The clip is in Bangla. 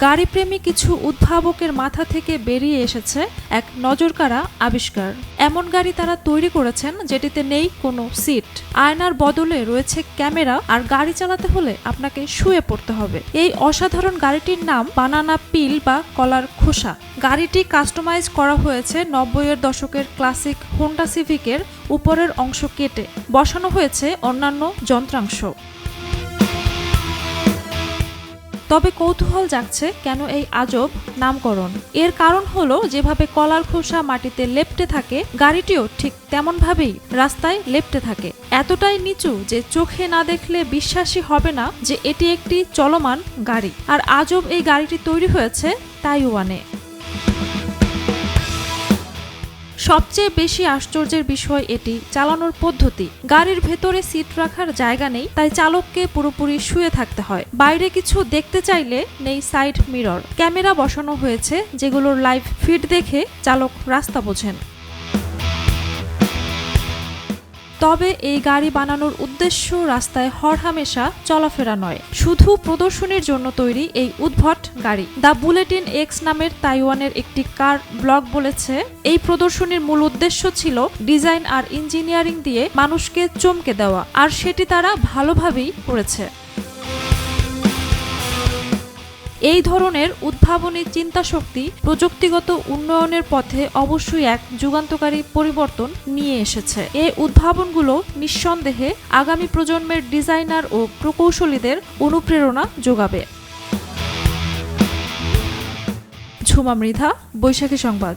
গাড়িপ্রেমী কিছু উদ্ভাবকের মাথা থেকে বেরিয়ে এসেছে এক নজরকাড়া আবিষ্কার। এমন গাড়ি তারা তৈরি করেছেন যেটিতে নেই কোনো সিট, আয়নার বদলে রয়েছে ক্যামেরা, আর গাড়ি চালাতে হলে আপনাকে শুয়ে পড়তে হবে। এই অসাধারণ গাড়িটির নাম বানানা পিল বা কলার খোসা। গাড়িটি কাস্টমাইজ করা হয়েছে 90-এর দশকের ক্লাসিক হোন্ডা সিভিকের উপরের অংশ কেটে বসানো হয়েছে অন্যান্য যন্ত্রাংশ। তবে কৌতূহল জাগছে কেন এই আজব নামকরণ। এর কারণ হলো যেভাবে কলার খোসা মাটিতে লেপ্টে থাকে, গাড়িটিও ঠিক তেমনভাবেই রাস্তায় লেপ্টে থাকে। এতটাই নিচু যে চোখে না দেখলে বিশ্বাসই হবে না যে এটি একটি চলমান গাড়ি। আর আজব এই গাড়িটি তৈরি হয়েছে তাইওয়ানে। সবচেয়ে বেশি আশ্চর্যের বিষয় এটি চালানোর পদ্ধতি। গাড়ির ভেতরে সিট রাখার জায়গা নেই, তাই চালককে পুরোপুরি শুয়ে থাকতে হয়। বাইরে কিছু দেখতে চাইলে নেই সাইড মিরর। ক্যামেরা বসানো হয়েছে যেগুলোর লাইভ ফিড দেখে চালক রাস্তা বোঝেন। তবে এই গাড়ি বানানোর উদ্দেশ্য রাস্তায় হরহামেশা চলাফেরা নয়, শুধু প্রদর্শনীর জন্য তৈরি এই উদ্ভট গাড়ি। দ্য বুলেটিন এক্স নামের তাইওয়ানের একটি কার ব্লগ বলেছে, এই প্রদর্শনীর মূল উদ্দেশ্য ছিল ডিজাইন আর ইঞ্জিনিয়ারিং দিয়ে মানুষকে চমকে দেওয়া, আর সেটি তারা ভালোভাবেই করেছে। এই ধরনের উদ্ভাবনী চিন্তাশক্তি প্রযুক্তিগত উন্নয়নের পথে অবশ্যই এক যুগান্তকারী পরিবর্তন নিয়ে এসেছে। এই উদ্ভাবনগুলো নিঃসন্দেহে আগামী প্রজন্মের ডিজাইনার ও প্রকৌশলীদের অনুপ্রেরণা যোগাবে। ঝুমা মৃধা, বৈশাখী সংবাদ।